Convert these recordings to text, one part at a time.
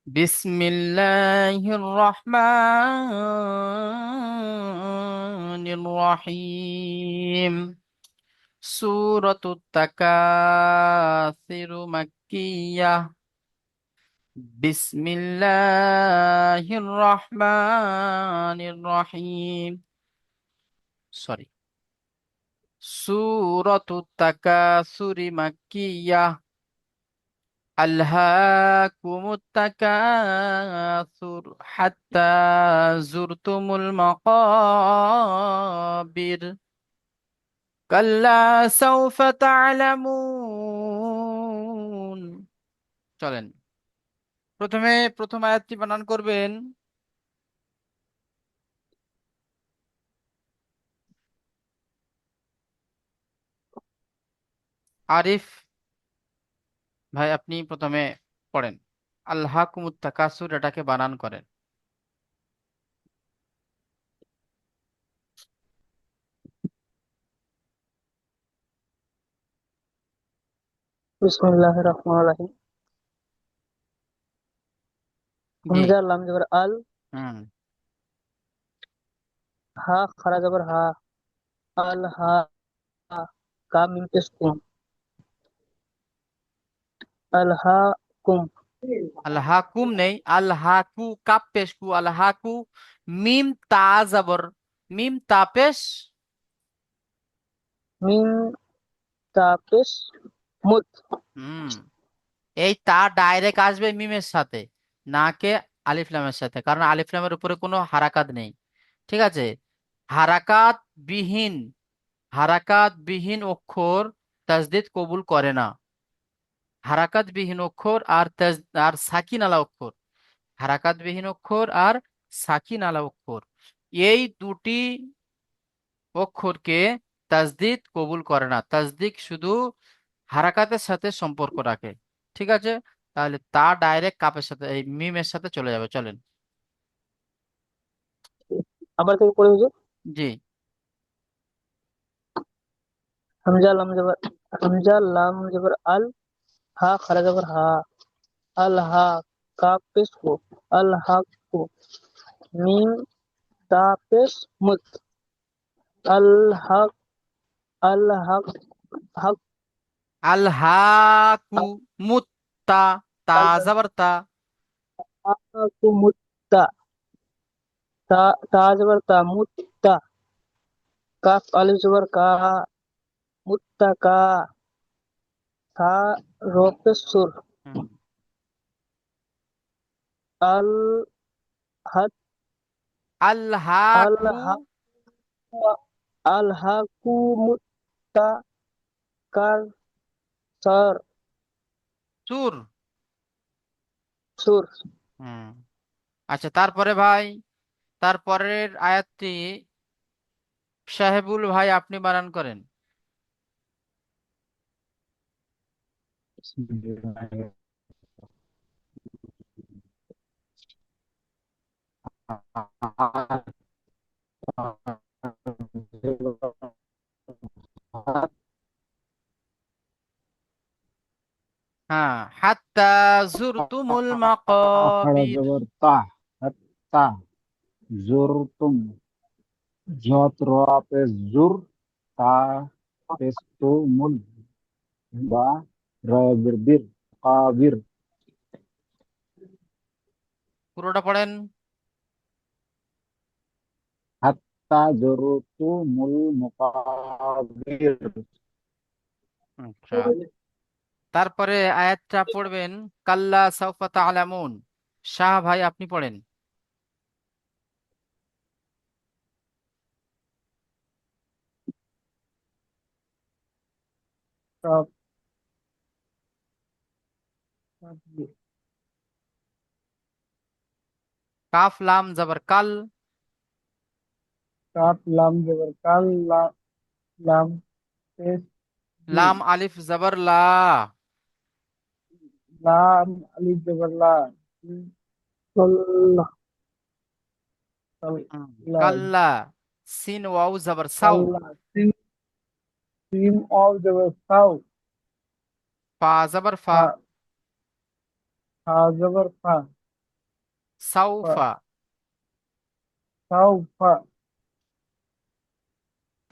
বিসমিল্লাহির রহমানির রহিম। সূরাতুত তাকাসুর মাক্কিয়াহ। বিসমিল্লাহির রহমানির রহিম। সরি, সূরাতুত তাকাসুর মাক্কিয়াহ। আল্হাকুমুত তাকাসুর হাত্তা যুরতুমুল মাকাবির। কাল্লা সাউফা তা'লামুন। চলেন, প্রথমে প্রথম আয়াতটি বানান করবেন আরিফ ভাই। আপনি প্রথমে পড়েন আল্হাকুমুত তাকাসুর, এটাকে বানান করেন। बिस्मिल्लाहिर रहमानिर रहीम। জি। हमजा लाम जबर अल, হুম। हा खरा जबर हा, अल हा, का मीम पेश कुम, अल हा कुम, আল্হাকুম নেই, আল্হাকু কাপ পেশ কু, আল্হাকু মিম তা জবর, মিম তা পেশ। मीम ता पेश मुत, হুম, এই তা ডাইরেক্ট আসবে মিমের সাথে, না কে আলিফ লামের সাথে, কারণ আলিফ লামের উপরে কোনো হারাকাত নেই। ঠিক আছে। হারাকাত বিহীন, হারাকাত বিহীন অক্ষর তাজদিদ কবুল করে না। হারাকাত বিহীন অক্ষর আর আর সাকিন আলা অক্ষর, হারাকাত বিহীন অক্ষর আর সাকিন আলা অক্ষর, এই দুটি অক্ষরকে তাজদিদ কবুল করে না। তাজদিদ শুধু হারাকাতের সাথে সম্পর্ক রাখে। ঠিক আছে। তাহলে তা ডাইরেক্ট কাপের সাথে, এই মিমের সাথে চলে যাবে। চলেন। আবার থেকে পড়ে হুজুর। জি। हमजा लाम जबर अल, हा खरा जबर हा, अल हा, का पेश को, अल हा को, मीम ता पेश मुत, अल हा, अल हा, हक, আল হাকু মুত্তা, তা अल জবর তা। हा को मुत्ता, ता ता जबर ता मुत्ता, काफ अलिफ जबर का, मुत्तका, था रो पे सुर, হুম। अल हद, আল अल হাকু हक, अल हकु मुत्ता कर सर সুর। सुर। হুম। আচ্ছা, তারপরে ভাই, তারপরের আয়াতটি সাহেবুল ভাই আপনি বানান করেন। হ্যাঁ, হাত্তা জুরতুমুল खड़ा মাকাবির। जबर ता ता जुर तुम जत रा पे जुर ता पेश तो मुल बा रबिर बिर काबिर পুরোটা পড়েন। हत्ता जुर तु मुल मुकाबिर। আচ্ছা, তারপরে আয়াতটা পড়বেন কাল্লা সাউফা তা'লামুন। শাহ ভাই আপনি পড়েন। काफ কাফ লাম জবর কাল। काफ लाम जबर काल, लाम पेश दी, লাম আলিফ জবর লা। लाम अलिफ जबर ला, कल कल হুম। ला, কাল্লা সিন ওয়াও জবর সাউ। कल सीम सीम ऑफ जबर साउ, ফা জবর ফা। फा फा जबर फा, সাউফা। সাউফা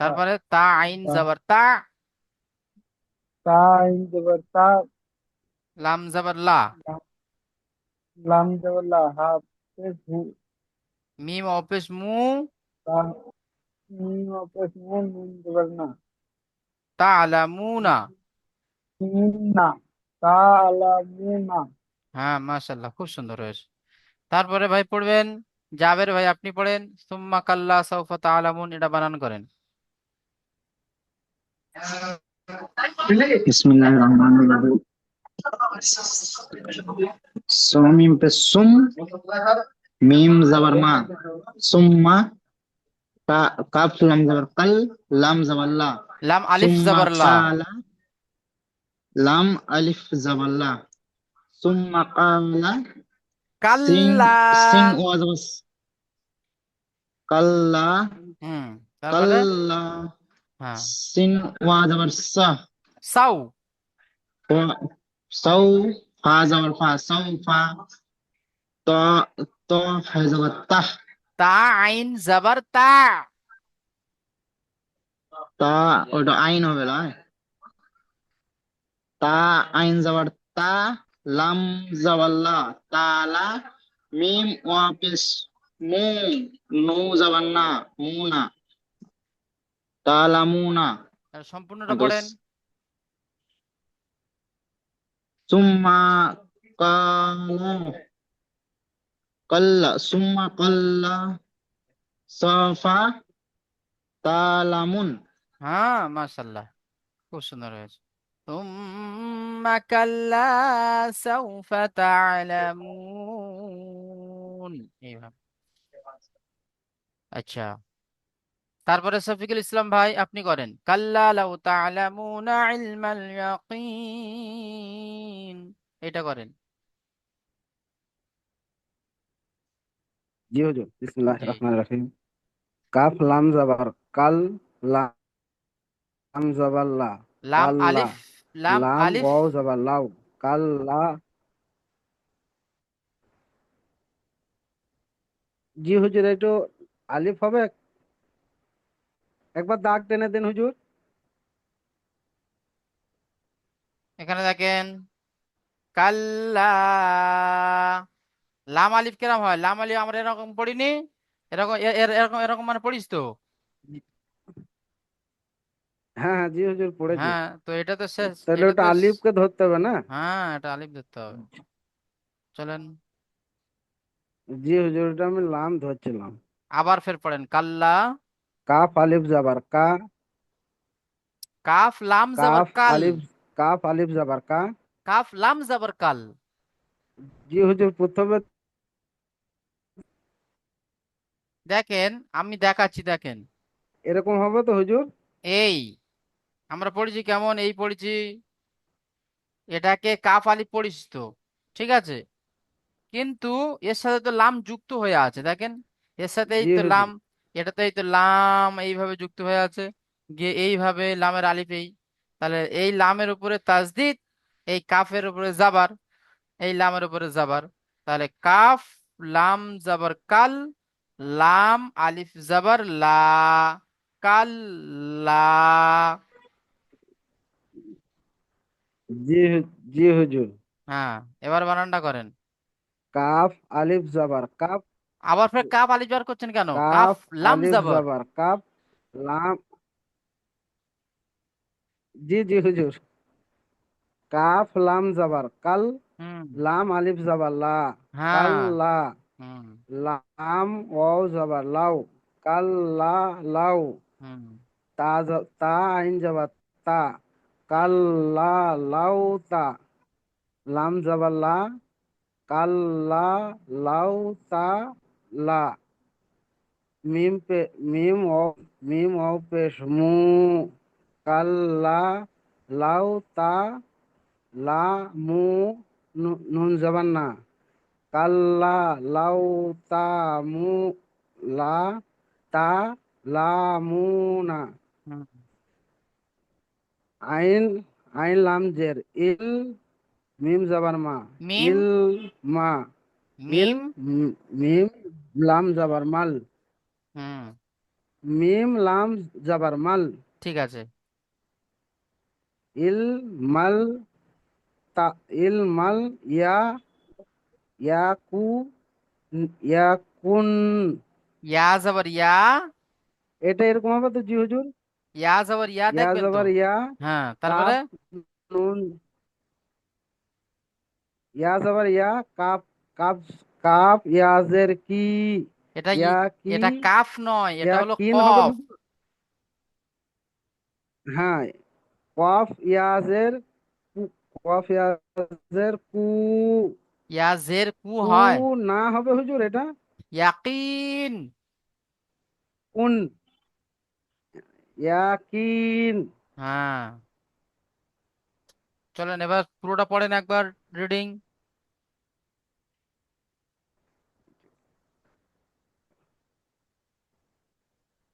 তারপরে তা আইন জবর তা, তা আইন জবর তা লাম জবর লা, লাম জবর লা হা পেশ হু মিম অপেশ মু, তা মিম অপেশ মু নুন জবর না তা'লামুনা। মিম না তা আলামুনা হ্যাঁ, মাশাআল্লাহ, খুব সুন্দর হয়েছে। তারপরে ভাই পড়বেন, জাবের ভাই আপনি পড়েন, সুম্মা কাল্লা সাউফা তা'লামুন, এটা বানান করেন। বিসমিল্লাহির রহমানির রহিম মিম पे सुम मीम जबर मा सुम्मा का काफ लम जबर कल लाम जबर ला লাম আলিফ सुम्मा জবর লা, काला लाम अलिफ जबर ला सुम्मा काला सिन কাল্লা। सिन ओया जबर कल्ला হুম, তারপরে कल्ला হ্যাঁ, सिन ओया जबर सा সাউ, सौ फा जबर फा सौ फा तो तो है जबर ता তা আইন জবর তা, তা ওটা আইন হবে না তা আইন জবর তা লাম জবর লা তালা মিম ওয়াপিস মু নু জবর না মুনা তালামুনা সম্পূর্ণটা দোস পড়েন। সুম্মা কালা কাল্লা সুম্মা কাল্লা সাফা তালামুন হ্যাঁ, মাশাআল্লাহ, খুব সুন্দর হয়েছে। তুম্মা কাল্লা সাউফা তা'লামুন, এইভাবে। আচ্ছা, তারপরে শফিকুল ইসলাম ভাই আপনি করেন, কাল্লা লাউ তা'লামুনা ইলমাল ইয়াকিন, এটা করেন। জি হুজুর, বিসমিল্লাহির জি। রহমানির রহিম। কাফ লাম জাবার কাল, লাম জাবার লা, লাম কাল্লা। আলিফ, লাম লাম আলিফ। ওয়াও জাবার লাউ, কাল্লা। জি হুজুর, একটু আলিফ হবে, একবার দাগ টেনে দেন হুজুর। এখানে দেখেন, কাল্লা, লাম আলিফ কিরম হয়? লাম আলিফ আমরা এরকম পড়িনি, এরকম এরকম এরকম মানে পড়িস তো। হ্যাঁ হ্যাঁ, জি হুজুর পড়েছি। হ্যাঁ, তো এটা তো শেষ, তাহলে এটা ওটা তো আলিফকে ধরতে হবে না? হ্যাঁ, এটা আলিফ ধরতে হবে। চলেন, জি হুজুর, ওটা আমি লাম ধরছিলাম। আবার ফের পড়েন, কাল্লা। কাফ আলিফ জাবার কা, কাফ লাম জবর কাফ কাল, আলিফ, কাফ আলিফ জাবার কা। কাফ লাম জবর কাল। জি হুজুর, প্রথমে দেখেন, আমি দেখাচ্ছি, দেখেন, এরকম হবে তো হুজুর? এই আমরা পড়েছি কেমন, এই পড়েছি, এটাকে কাফ আলিফ পড়িস তো, ঠিক আছে, কিন্তু এর সাথে তো লাম যুক্ত হয়ে আছে, দেখেন, এর সাথে এই জি তো লাম, হুজুর। এটাতে এই তো লাম এইভাবে যুক্ত হয়ে আছে, গিয়ে এইভাবে লামের আলিফ এই, তাহলে এই লামের উপরে তাসদিদ, এই কাফের উপরে জাবার, এই লামের উপরে জাবার, তাহলে কাফ লাম জাবার কাল, লাম আলিফ জাবার লা, কাল লা। জি জি হুজুর। হ্যাঁ, এবার বানানটা করেন। কাফ আলিফ জাবার কাফ, আবার ফের কাফ আলিফ বার করছেন কেন? কাফ কাফ লাম আলিফ জাবর। জাবার কাফ, লাম। জি জি হুজুর। কাফ লাম জাবার কাল, হুম। লাম আলিফ জাবার লা, কাল হ্যাঁ। লা। হুম। লাম ওয়াও জাবার লাউ, কাল লা লাউ। হুম। তা আইন জাবার তা, কাল লা লাউ তা। লাম জাবার লা, কাল লা লাউ তা লা। মিম পে মিম ও পেশ মু, কাল্লা লাউ তা লা মু, নুন জবান না, কাল্লা লাউ তা মু লা তা লা মু না। হুম। আইন আইন লাম জের ইল, মিম জবান মা, মিম। ইল মা। মিম। মিম লাম জাবার মাল। হুম, মিম লাম জাবার মাল। ঠিক আছে। ইল মাল তা ইল মাল ইয়া ইয়াকু ইয়াকুন। ইয়া জবর ইয়া। এটা এরকম হবে তো জি হুজুর। ইয়া জবর ইয়া ইয়া দেখবেন তো। জবর ইয়া, হ্যাঁ, তারপরে কাফ নুন, ইয়া জবর ইয়া, কাফ কাফ কাফ ইয়াজের কি, এটা ইয়া কি, এটা কাফ নয়, এটা হলো ইয়াকিন হবে কফ। হুজুর। হ্যাঁ, কফ ইয়াজের কু, কফ ইয়াজের কু, ইয়া জের কু কু হয়। না হবে হুজুর এটা। ইয়াকিন। কুন, ইয়াকিন। হ্যাঁ, চলেন এবার পুরোটা পড়েন একবার, রিডিং।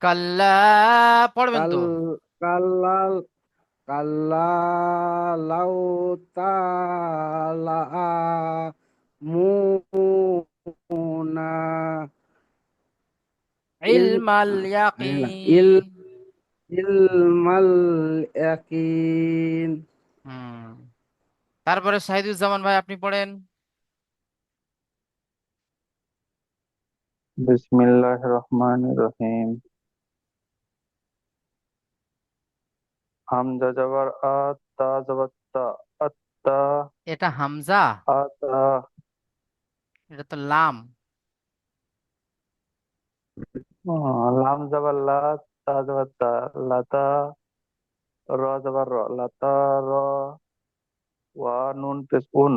কাল্লা, পড়বেন কাল তো। কাল্লাল কাল্লা লাউ তালা মুনা ইল ইলমাল ইল ইয়াকিন। ইলমাল ইয়াকিন। হুম, তারপরে শাহিদুজ্জামান ভাই আপনি পড়েন। বিসমিল্লাহির রহমানির রহিম। হামজা জবর আ, তা জবর তা, আত্তা, এটা হামজা, আতা। এটা তো লাম। লাম জবর লা, তা জবর তা, লাতা, র জবর র, লাতা র, ওয়া নুন পেশ উন,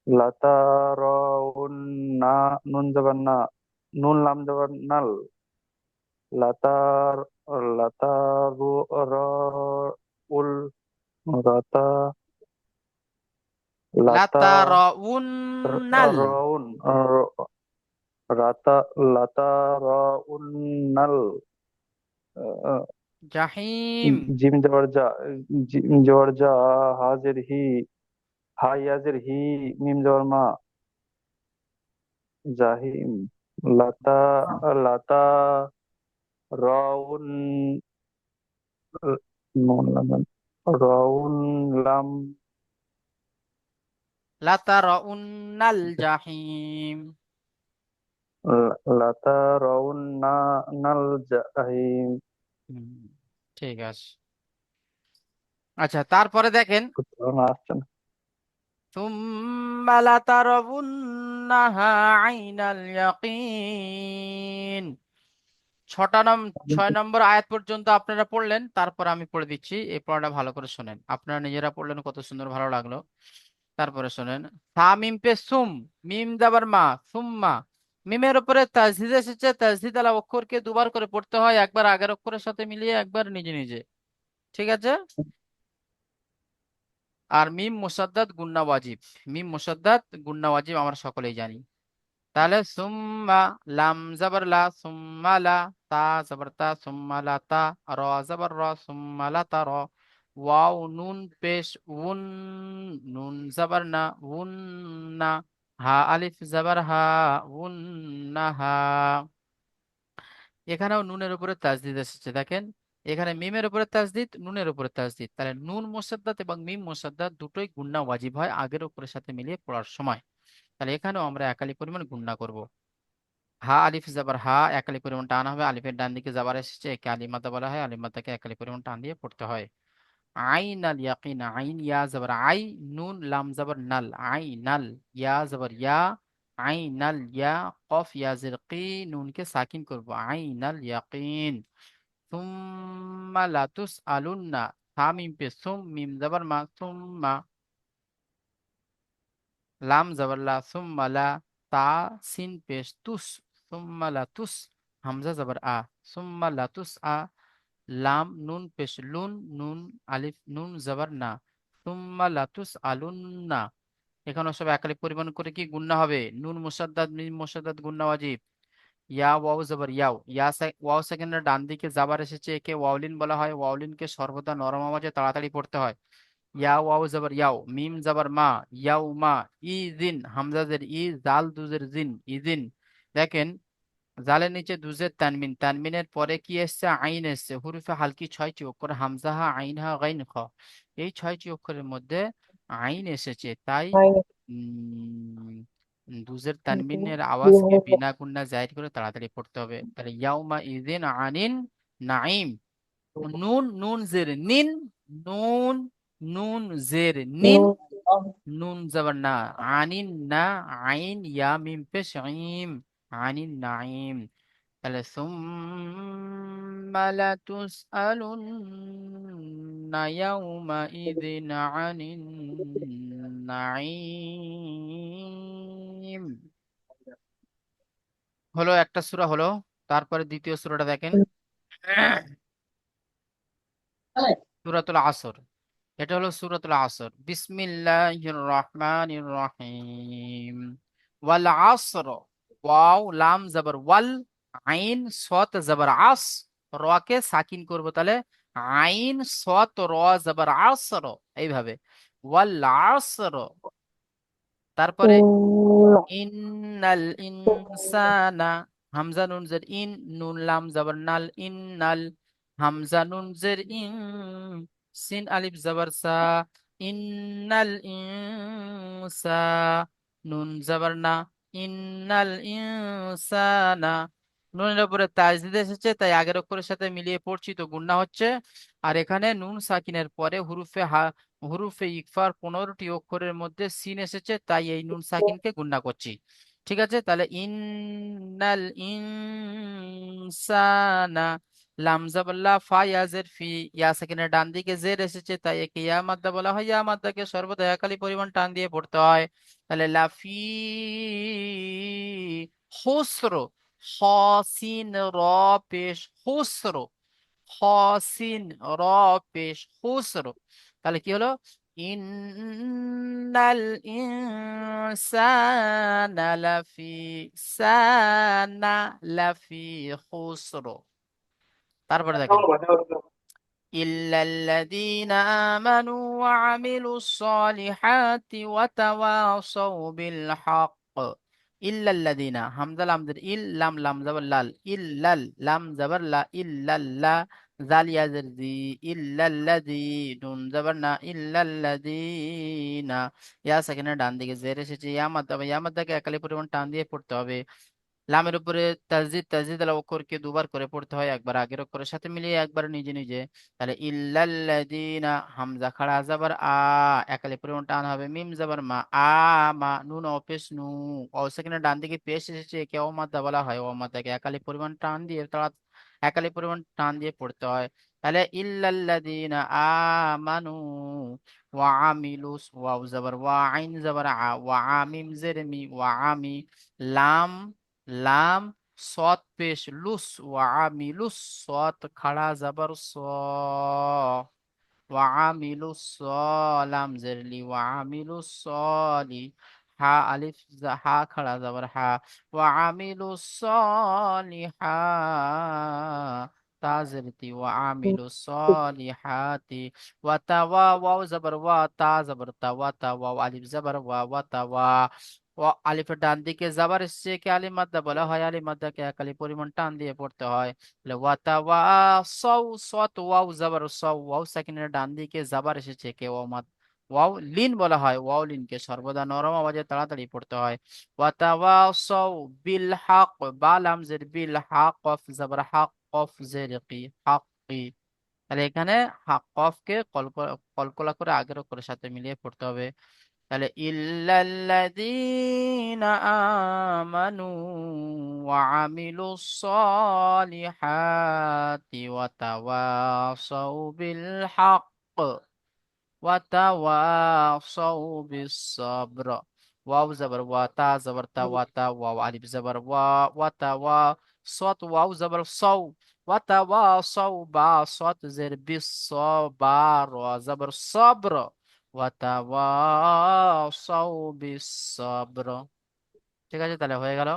লাতা র উন না, নুন জবর না, নুন লাম জবর নাল, লাতার লাতারু র উল, রাতা, লাতা লাতারাউন্নাল রাউন, রাতা, লাতা রাউন নাল। জাহিম। জিম জবর জা, জিম জবর জা, হাজির হি, হাই হাজির হি, মিম জবর মা, জাহিম। লাতা, লাতা রাউন, নুন লাম, রাউন লাম, লাতারাউন্নাল জাহিম। লাতা রাউন না নাল জাহিম। হুম, ঠিক আছে। আচ্ছা, তারপরে দেখেন, আসছে না। সুম্মা লাতারাউন্নাহা আইনাল ইয়াকিন। 6 নম্বর আয়াত পর্যন্ত আপনারা পড়লেন, তারপর আমি পড়ে দিচ্ছি, এই পড়াটা ভালো করে শোনেন। আপনারা নিজেরা পড়লেন, কত সুন্দর, ভালো লাগলো। তারপরে শোনেন। সা মিম পে সুম, মিম দাবার মা, সুম্মা। মিমের উপরে তাজদিদ এসেছে, তাজদিদ আলা অক্ষরকে দুবার করে পড়তে হয়, একবার আগের অক্ষরের সাথে মিলিয়ে, একবার নিজে নিজে। ঠিক আছে। আর মিম মুসাদ্দাদ গুন্না ওয়াজিব। মিম মুসাদ্দাদ গুন্না ওয়াজিব আমরা সকলেই জানি। তাহলে সুম্মা, লাম জাবার লা, সুম্মা লা, তা জাবার তা, সুম্মা লা তা, র জাবার র, সুম্মা লা তা র, ওয়াও নুন পেশ উন, নুন জাবার না, উন না, হা আলিফ জাবার হা, উন না হা। এখানেও নুনের উপরে তাজদিদ এসেছে, দেখেন। এখানে মিমের উপরে তাজদিদ, নুনের উপরে তাজদিদ, তাহলে নুন মুসাদ্দাত এবং মিম মুসাদ্দাত দুটোই গুন্না ওয়াজিব হয় আগের অক্ষরের সাথে মিলিয়ে পড়ার সময়। তাহলে এখানেও আমরা একালি পরিমাণ গুন্না করব। হা আলিফ জাবার হা, একালি পরিমাণ টান হবে, আলিফের ডান দিকে জাবার এসেছে, একে আলিমাদা বলা হয়, আলিমাদাকে একালি পরিমাণ টান দিয়ে পড়তে হয়। আইন আল ইয়াকিন, আইন ইয়া জাবার আই, নুন লাম জাবার নাল, I null, yeah জাবার yeah, I নাল ইয়া, কফ ইয়া জের কি, নুনকে সাকিন করব, আই নাল ইয়াকিন। সুম্মা লাতুস আলুন্না, থা মিম পে সুম, মিম জাবার মা, সুম্মা, লাম জাবার লা, সুম্মা লা, তা সিন পেশ তুস, সুম্মা লাতুস, হামজা জাবার আ, সুম্মা লাতুস আ, লাম নুন পেশ লুন, নুন আলিফ নুন জাবার না, সুম্মা লাতুস আলুন্না। এখানে সব একালিক পরিমাণ করে কি গুণনা হবে, নুন মুসাদ্দাদ মিম মুসাদ্দাদ গুণনা ওয়াজিব। ইয়া ওয়াও জাবার ইয়াও, ওয়াও সেকেন্ডের ডান দিকে জাবার এসেছে, একে ওয়াউলিন বলা হয়, ওয়াউলিনকে সর্বদা নরম আওয়াজে তাড়াতাড়ি পড়তে হয়। ইয়া ওয়াও জবর ইয়াও, মিম জবর মা, ইয়াও মা, ইদিন, হামজাদের ই, জাল দুজের জিন, ইদিন। দেখেন জালের নিচে দুজের তানমিন, তানমিনের পরে কি এসছে? আইন এসছে। হুরুফে হালকি 6টি অক্ষর, হামজাহা, আইনহা, গাইন, খ। এই 6টি অক্ষরের মধ্যে আইন এসেছে, তাই উম দুজের তানমিনের আওয়াজকে বিনা গুণা জাহির করে তাড়াতাড়ি পড়তে হবে। তাহলে ইয়াউমা ইদিন আনিন নাইম। নুন, নুন জের নিন, নুন, নুন জের নিন, নুন জবর না, আনিন না, আইন ইয়া মিম পেশ ঈম, আনিন নাইম। তাহলে সুম্মা লাতুসআলুন্না ইয়াউমাইযিন আনিন নাঈম। হলো একটা সূরা হলো। তারপরে দ্বিতীয় সূরাটা দেখেন, সূরাতুল আসর। এটা হলো সূরাতুল আসর। বিসমিল্লাহির রহমানির রহিম। ওয়াল আসর, ওয়াও লাম জবর ওয়াল, আইন সত জবর আস, র কে সাকিন করব, তাহলে আইন সত র জবর আসর, এইভাবে ওয়াল আসর। তারপরে ইন্নাল ইনসানা, হামজা নুন জের ইন, নুন লাম জবর নাল, ইন্নাল, হামজা নুন জের ইন, সিন আলিফ জবর সা, ইন্নাল ইনসা, নুন জবর না, ইন্নাল ইনসানা। নুনের উপরে তাজদিদ এসেছে, তাই আগের অক্ষরের সাথে মিলিয়ে পড়ছি তো গুণনা হচ্ছে। আর এখানে নুন সাকিনের পরে হুরুফে ইকফার 15টি অক্ষরের মধ্যে সিন এসেছে, তাই এই নুন সাকিনকে গুণনা করছি। ঠিক আছে, তাহলে ইন্নাল ইনসানা, লাম জবর লা, ফা ইয়া জের ফি, ইয়া সাকিনের ডান দিকে জের এসেছে, তাই একে ইয়া মাদ্দা বলা হয়। ইয়া মাদ্দাকে সর্বদা একালি পরিমাণ টান দিয়ে পড়তে হয়। তাহলে লাফি খুসর, হসিন র পেশ খুসর, হসিন র পেশ খুসর। তাহলে কি হলো? ইন্নাল ইনসানা লাফি, সানা লাফি খুসর। তারপরে দেখেন, ইল্লাল্লাযীনা আমানু ওয়া আমিলুস সলিহাতি ওয়া তাওয়াসাউ বিল হক। ইল্লাল্লাযীনা, হামজা লাম জের ইল, লাম লাম জবর লাল, ইল্লাল, লাম জবর লা, ইল্লাল্লা, জাল ইয়া জের জি, ইল্লাল্লাযী, নুন জবর না, ইল্লাল্লাযীনা। ইয়া সাকিনের ডান দিকে জের এসেছে, ইয়া মাদ্দাকে একালি পরিমাণ টান দিয়ে পড়তে হবে। লামের উপরে তাসদিদ, তাসদিদ আলা অক্ষরকে দুবার করে পড়তে হয়, একবার আগের অক্ষরের সাথে মিলিয়ে, একবার নিজে নিজে। তাহলে ইল্লাল্লাযীনা, হামজা খাড়া জাবার আ, একালি পরিমাণ টান হবে। মিম জাবার মা, আ মা, নুন অপেশ নু, অ সেখানে ডান দিকে পেশ এসেছে, একে অমাদ্দা বলা হয়। অমাদ্দাকে একালি পরিমাণ টান দিয়ে তারা একালি পরিমাণ টান দিয়ে পড়তে হয়। তাহলে ইল্লাল্লাযীনা আমানু ওয়া আমিলুস, ওয়াও জাবার ওয়া, আইন জাবার আ, ওয়া আমিম জের মি, ওয়া আমি, লাম, লাম সৎ পেশ লুস, ওয়া আমিলুস, সৎ খাড়া জাবার স, ওয়া আমিলুস লাম জেরলি, ওয়া আমিলুস সলি, হা আলিফ হা খাড়া জাবার হা, ওয়া আমিলুস সলিহা, তা জেরতি, ওয়া আমিলুস সলিহাতি, ওয়া তাওয়া, ওয়াও জাবার ওয়া, তা জাবার তা, ওয়া তাওয়া, আলিফ জাবার ওয়া, ওয়া তাওয়া। ও আলিফের ডান দিকে জাবার এসছে, কে আলিফ মাদ্দা বলা হয়। আলিফ মাদ্দাকে একালি পরিমাণ টান দিয়ে পড়তে হয়। তাহলে ওয়াতাওয়া সৌ, সত ওয়াও জাবার সৌ, ওয়াও সাকিনের ডান দিকে জাবার এসেছে, কে ওয়াও লিন বলা হয়। ওয়াও লিনকে সর্বদা নরম আওয়াজে তাড়াতাড়ি পড়তে হয়। ওয়াতাওয়া সৌ বিল হক, বা লাম জের বিল হক, কফ জাবার হক, কফ জের কি, হক কি। তাহলে এখানে কফকে কলকলা করে আগের অক্ষরের সাথে মিলিয়ে পড়তে হবে। তাহলে ইল্লাল্লাযীনা আমানু ওয়া আমিলুস সলিহাতি ওয়া তাওয়াসাউ বিল হক ওয়া তাওয়াসাউ বিস সাবর। ওয়াও জবর ওয়া, তা জবর তা, ওয়া তা, ওয়াও আলিফ জবর ওয়া, ওয়া তাওয়া, সত ওয়াও জবর সৌ, ওয়া তাওয়াসাউ, বা সত জের বিস, বা র জবর সবর, ওয়াতাওয়াসাউ বিস-সাবর। ঠিক আছে, তাহলে হয়ে গেল।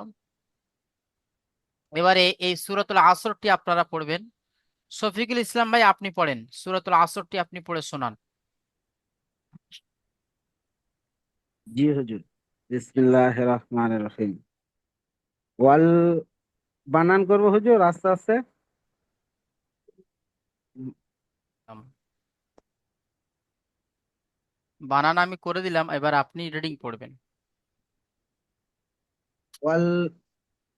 এবারে এই সূরাতুল আসরটি আপনারা পড়বেন। শফিকুল ইসলাম ভাই, আপনি পড়েন সূরাতুল আসরটি, আপনি পড়ে শোনান। জি হুজুর। বিসমিল্লাহির রহমানির রহিম। ওয়াল, বানান করবো হুজুর আস্তে আস্তে। বানান আমি করে দিলাম, এবার আপনি রিডিং পড়বেন। ওয়াল,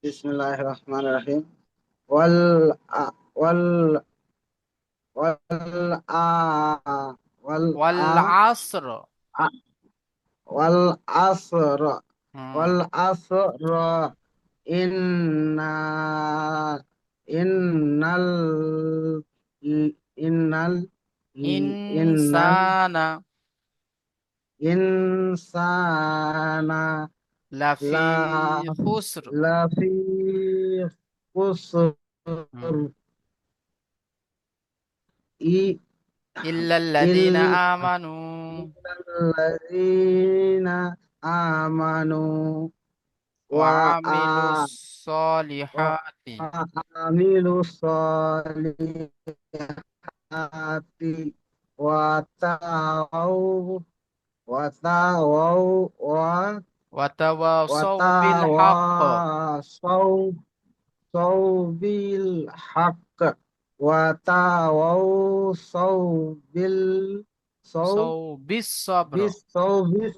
বিসমিল্লাহির রহমানির রহিম। ওয়াল ওয়াল ওয়াল আ ওয়াল ওয়াল আ আসর। আ- ওয়াল আসর, হুম। ওয়াল আসর, ইন্না ইন্নাল ইন্নাল ইন্নাল ইনসানা ইনসানা লাফি লা খুসর। লাফি খুসর, হুম। ই ইল্লাল্লাযীনা ইল আমানু ইল্লাল্লাযীনা আমানু ওয়া ওয়া আমিলুস সলিহাতি আমিলুস সলিহাতি ওয়া তাওয়াউ ওয়া তাওয়াউ ওয়া ওয়া তাওয়াসাউ বিল হক। তাওয়াসাউ বিল হক ওয়া তাওয়াসাউ বিল সাউ সাউ বিস সবর। বিস সাউ বিস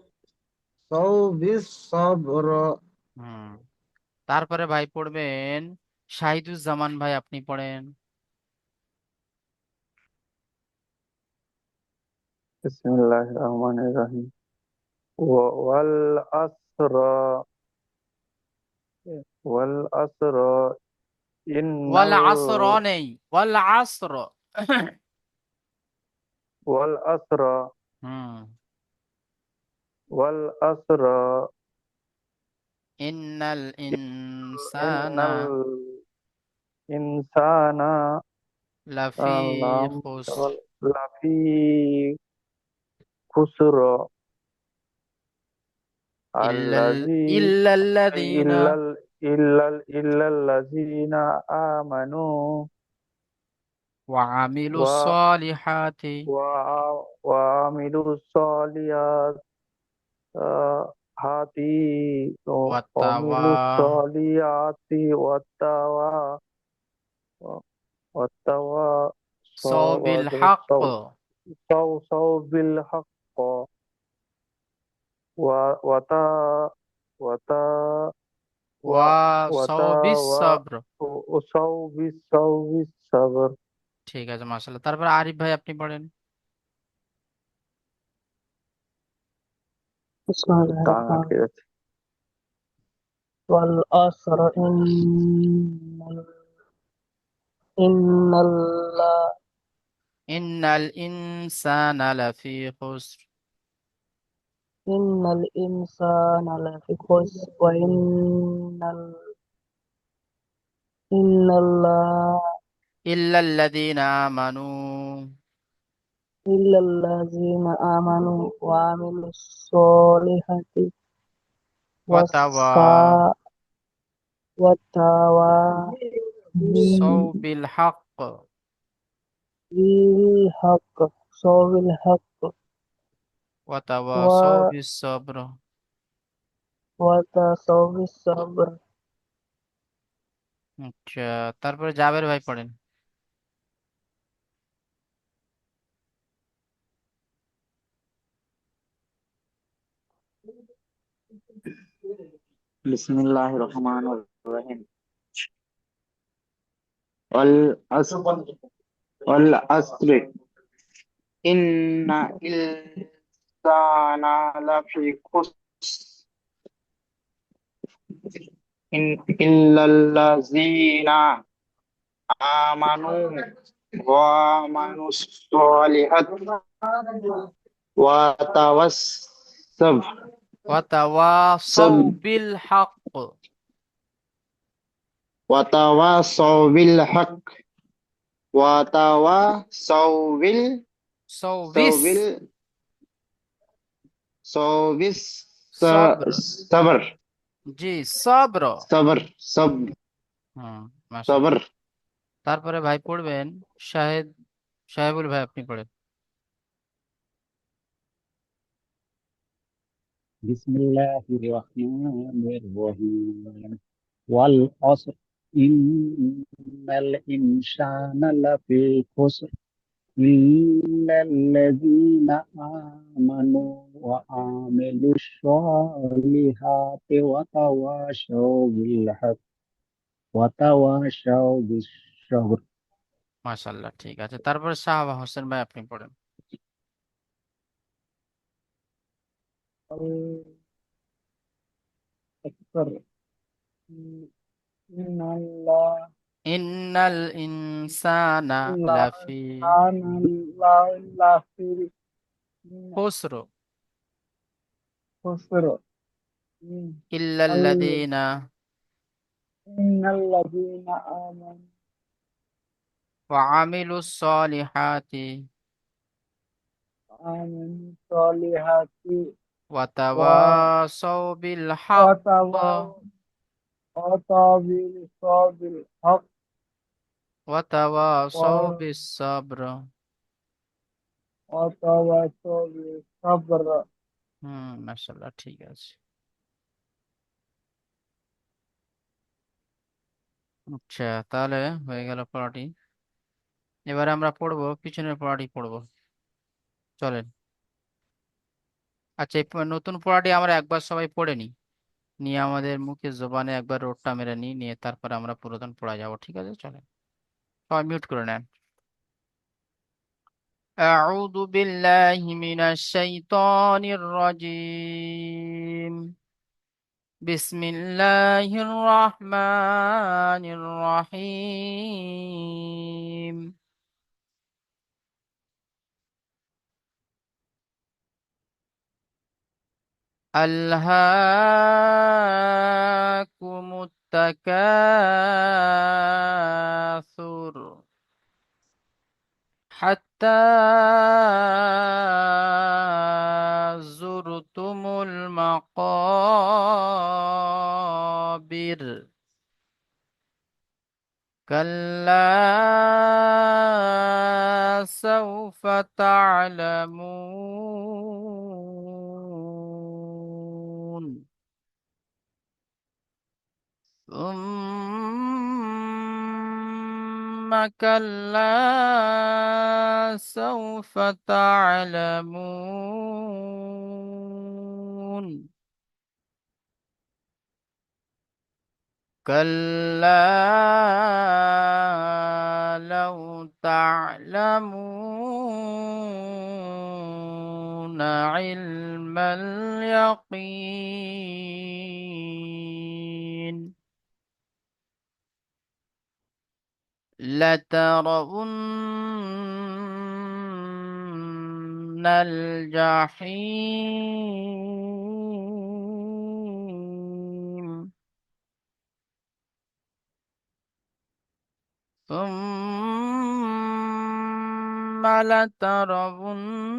সাউ বিস সবর। হুম। তারপরে ভাই পড়বেন শাহিদুজ্জামান ভাই, আপনি পড়েন। বিসমিল্লাহির রহমানির রহিম। ওয়াল আসর, ওয়াল আসর, ওয়াল ইন্নাল আসর নেই, ওয়াল আসর। ওয়াল আসর, হুম। ওয়াল আসর, ইন্নাল ইনসানা ইন্নাল ইনসানা লাফি লাম খুসর। লাফি খুসর, ইল্লাল আল্লাযী ইল্লাল্লাযীনা ইল্লাল্লাযীনা আমানু ওয়া আমিলুস ওয়া সলিহাতি ওয়া ওয়া আমিলুস সলিহাত হাতি ওয়া তাওয়া অমিলুস সলিয়াতি ওয়াত্তাওয়া সাবিল সওয়াদ হক। সৌ বিল হক ওয়া ওয়াতা ওয়াতা ওয়া ওয়া ওয়াতা সাবিস ওয়া সবর। ও সৌ বিস সাবর। ঠিক আছে, মাশাআল্লাহ। তারপর আরিফ ভাই, আপনি পড়েন। بسم الله টাং الرحمن আটকে الرحيم. যাচ্ছে। والعصر إن الله ইন্নাল ইনসানা লাফি খুসর। إن الإنسان لفي خسر إن الله ইল্লাল্লাযীনা আমানু إلا الذين آمنوا وعملوا الصالحات ওয়া তাওয়া والسا والتواصوا সাবিল হক بالحق صوب الحق ওয়া তাওয়া و- সাবিস সবর। وتصوب الصبر. আচ্ছা, তারপরে জাবের ভাই পড়েন। বিসমিল্লাহির রহমানির রহিম। ওয়াল আসর, ওয়াল আসরি, ইন্না ইনসানা লাফি খুসর, ইল্লাল্লাযীনা আমানু ওয়া আমানুস সলিহাত ওয়া তাওয়াসসাব ওয়া তাওয়াসাউ সাব বিল হক। ওয়া তাওয়াসাউ বিল হক ওয়া তাওয়াসাউ বিল সাবিস সাবিল সাবিস সবর। সাবর জি, সবর। সাবর সাব হুম, মাশাআল্লাহ। সাবর। তারপরে ভাই পড়বেন শাহেদ সাহেবুল ভাই, আপনি পড়েন। বিসমিল্লাহির রহমানির রহিম ওয়াল আসর ইন্নাল ইনসানা লাফি খুসর ইল্লাল্লাযীনা আমানু ওয়া আমিলুশ সলিহাতি ওয়া তাওয়াসাউ বিল হক ওয়া তাওয়াসাউ বিস সবর। মাশাআল্লাহ, ঠিক আছে। তারপরে সাহাবা হোসেন ভাই আপনি পড়েন। अकबर इन्नल्लाह ইন্নাল ইনসানা লাফি लाफी খুসর खुसर ইল্লাল্লাযীনা इन्नल्लज़ीना आमनू ওয়া আমিলুস সলিহাতি وعملوا الصالحات ওয়া তাওয়াসাউ বিল হক وتواصوا بالحق ওয়া তাওয়াসাউ বিস সবর। وتواصوا بالصبر। মাশাআল্লাহ, ঠিক আছে। আচ্ছা, তাহলে হয়ে গেল পড়াটি। এবারে আমরা পড়বো, পিছনের পড়াটি পড়বো, চলেন। আচ্ছা, এই নতুন পড়াটি আমরা একবার সবাই পড়ে নিই, নিয়ে আমাদের মুখে জবানে একবার রোডটা মেরে নিই, নিয়ে তারপরে আমরা পুরোদন পড়া যাবো, ঠিক আছে? চলেন, সবাই মিউট করে নেন। أعوذ بالله من الشيطان الرجيم. بسم الله الرحمن الرحيم. ألهاكم التكاثر حتى زرتم المقابر. كلا سوف تعلمون ثم كلا سوف تعلمون كلا لو تعلمون علم اليقين لترون الجحيم ثم لترونها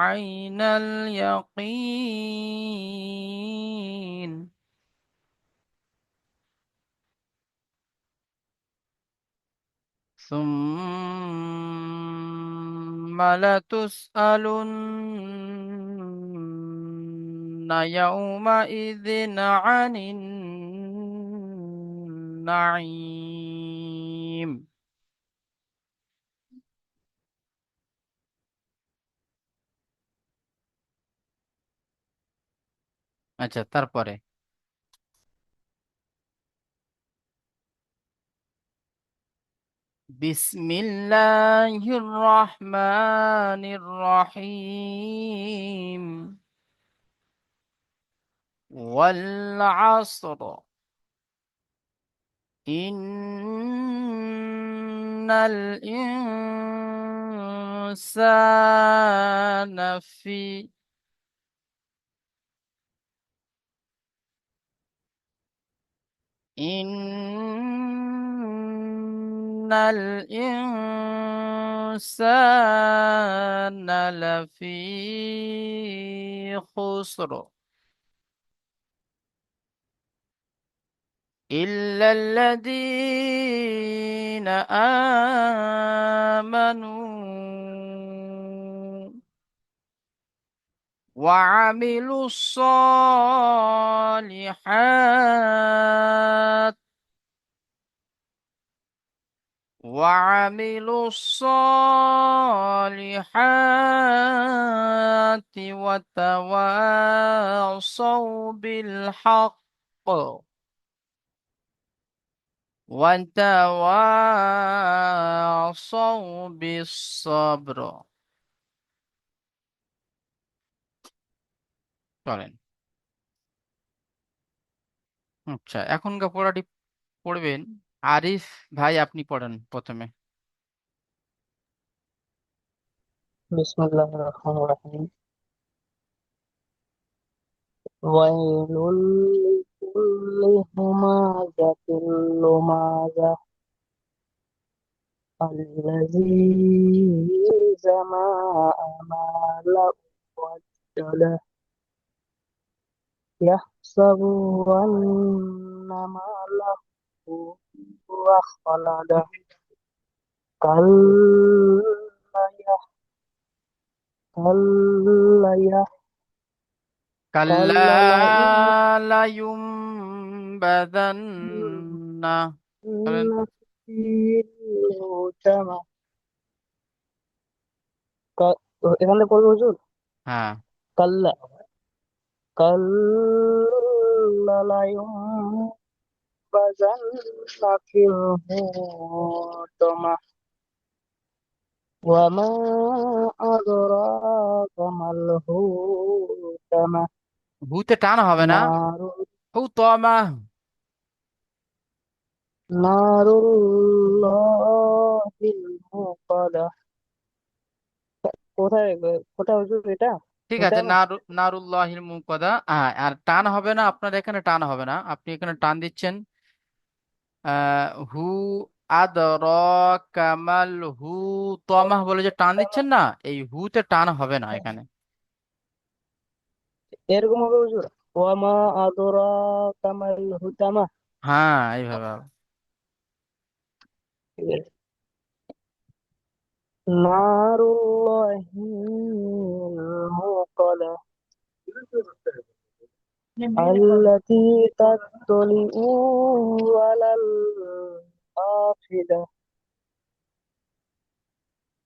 عين اليقين ثم لتسألن يومئذ عن النعيم. আচ্ছা, তারপরে বিসমিল্লাহির রহমানির রহিম ওয়াল আসর ইন্নাল ইনসানা ইন্নাল ইনসানা লাফি খুসর إلا الذين آمنوا وعملوا الصالحات وعملوا الصالحات وتواصوا بالحق وتواصوا بالصبر চলেন। আচ্ছা, এখনকার পড়াটি পড়বেন আরিফ ভাই, আপনি পড়েন প্রথমে। بسم الله الرحمن الرحيم ويل لكل همزة لمزة الذي جمع مالا وعدده يحسب أن ماله أخلده كلا كلا كلا كلا لينبذن বলেন। لئن في الحطمة এখানে পড়বে হুজুর হ্যাঁ, কাল্লা كلا لينبذن في الحطمة وما أدراك ما الحطمة হুতে টান হবে না, نار হু তমা। نار الله الموقدة কোথায় কোথায় হুজুর এটা ঠিক এটা আছে, না নারুল্লাহিল মুকদা। হ্যাঁ, আর টান হবে না, আপনার এখানে টান হবে না, আপনি এখানে টান দিচ্ছেন। হু আদর কামাল হু তমাহ বলে যে টান দিচ্ছেন না, এই হুতে টান হবে না এখানে। এরকম হবে হুজুর ওয়ামা আদরাকা মাল হুতামা হ্যাঁ, এইভাবে হবে। নারুল্লাহিল মুকাদা التي تطلع على الأفئدة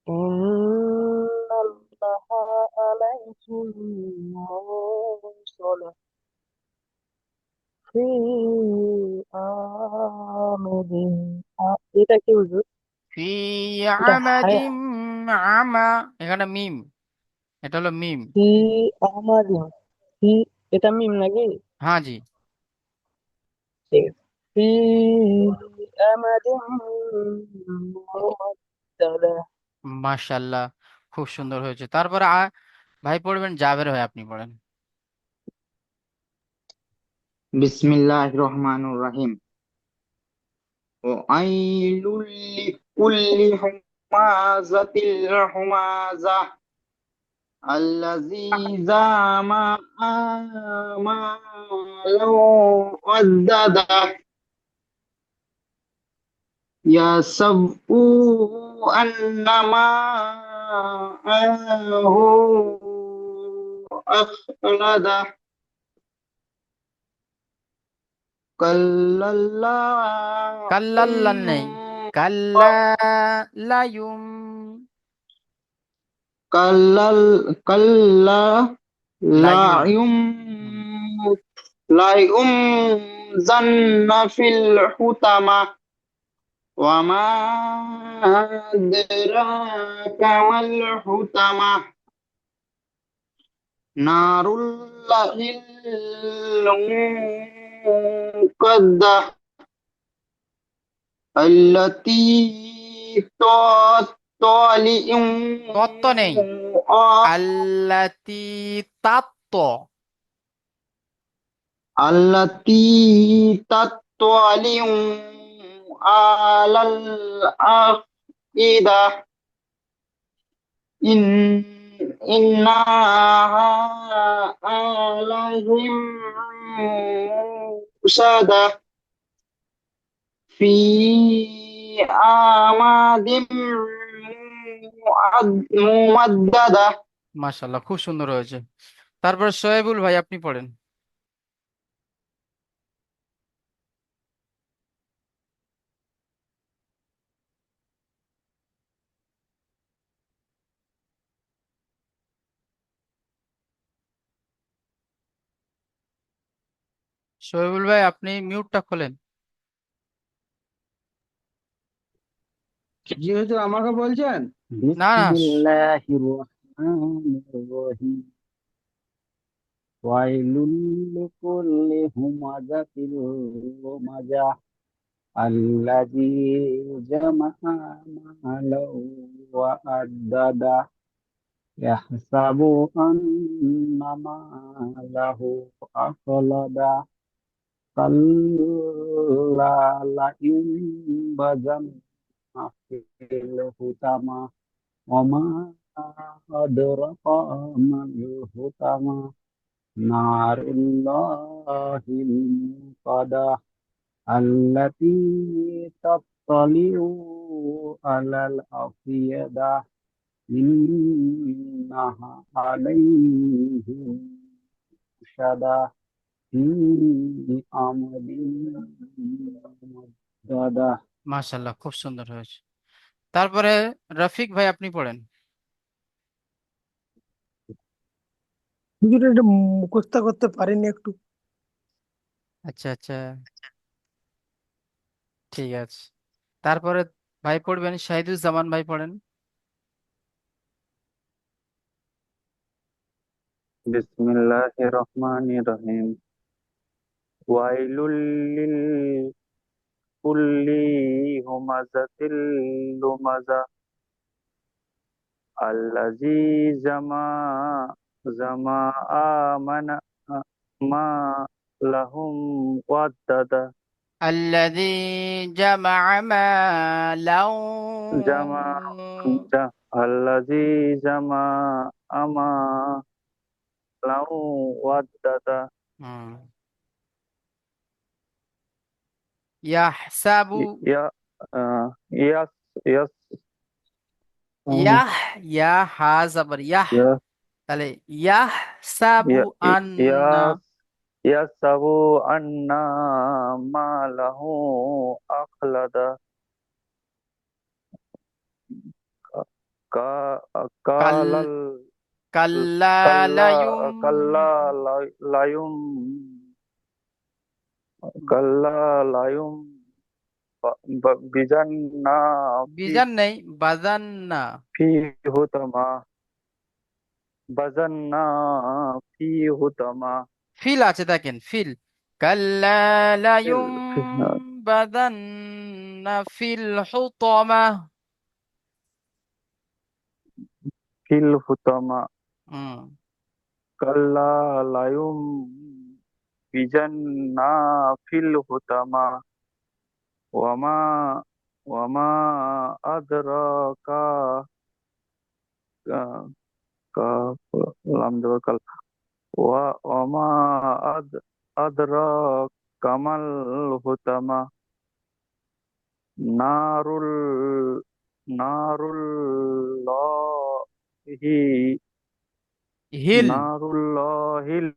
إن الله عليكم مرسل في آمد এটা কি হুজুর ফি এটা আমাদিম আমা, এখানে মিম, এটা হলো মিম। ফি আমাদিন ফি এটা মিম নাকি হ্যাঁ জি। ঠিক আছে। ফি আমাদিন মুমাদ্দাদা মাশাল্লাহ, খুব সুন্দর হয়েছে। তারপরে ভাই পড়বেন জাবের ভাই, আপনি পড়েন। বিসমিল্লাহির রহমানির রহিম ওয়াইলুল লিকুল্লি হুমাযাতিল হুমাযা আল্লাযী জামা মালাও ওয়াদ্দাদা ইয়াসাবু আন্নামা আহু আখলাদা কাল্লাল্লা কাল্লাল্লাহ নেই, কাল্লা লায়ুম, কাল্লাল কাল্লা লায়ুম। লায়ুম হুম। লায়ুম জান্না ফিল হুতামা ওয়া মা আদরাকা মাল হুতামা নারুল্লাহিল মুকাদ্দা আল্লাতী তাত্তালিউ তত্ত্ব নেই, আল্লাতি তাত্ত্ব। আল্লাতী তাত্তালিউ আলাল আফইদা ইন ইন্নাহা আলাইহিম মুসাদা ফি আমাদিম মুমাদ্দাদা মাশাল্লাহ, খুব সুন্দর হয়েছে। তারপর শোয়েবুল ভাই আপনি পড়েন। শোয়েবুল ভাই আপনি মিউটটা খোলেন। যেহেতু আমাকে বলছেন, না না বিসমিল্লাহির রহমানির রহিম, ওয়াইলুল লিকুল্লি হুমাযাতিল লুমাযা, আল্লাযী জামা'a মালাও ওয়া আদ্দাদা, ইয়াহসাবু আন্না মালাহু আখলাদা, কাল্লা লাইম্বাযান্না ফিল হুতামা, ওমা আদরাকা মাল হুতামা, নারুল্লাহিল মুকাদা, আল্লাতী তাত্তালিউ আলাল আফইদা, ইন্নাহা আলাইহিম মুসাদা, ফি আমাদিন মুমদ্দাদা। মাশাল্লাহ, খুব সুন্দর হয়েছে। তারপরে রফিক ভাই আপনি পড়েন। হুজুর এটা মুখস্থ করতে পারিনি একটু। আচ্ছা আচ্ছা, ঠিক আছে। তারপরে ভাই পড়বেন, শাহিদুজ্জামান ভাই পড়েন। বিসমিল্লাহির রহমানির রহিম। ওয়াইলুল লিকুল্লি হুমাযাতিল লুমাযা, আল্লাযী জামা'a মালাহুম ওয়াদ্দাদা। الذي جمع مالا জামা আল্লাযী জামা'a মালাহু ওয়াদ্দাদা। হুম। يحسب ইয়া আহ, ইয়াস ইয়াস ইয়াহ, ইয়া হা জাবর ইয়াহ, ইয়াস তাহলে ইয়াহ সাবু আন্না, ইয়াস ইয়াসাবু আন্না মালাহু আখলাদা। কা কাল কালাল কাল্লা কাল্লালায়ুম কাল্লা লায়ুম কাল্লা লায়ুম বিজান্না ফি বিজান নেই, বাজান্না। ফি হুতামা বাজান্না ফি হুতামা। ফিল আছে দেখেন, ফিল কাল্লালায়ুম বাজান্না ফিল হুতামা। ফিল হুতামা হুম। কাল্লা লায়ুম বিজান্না ফিল হুতামা। ওয়ামা ওয়ামা আদরাকা কা লাম জবর কাল ওয়ামা আদরাকা মাল হুতামা। নারুল নারুল্লাহি হিল নারুল্লাহিল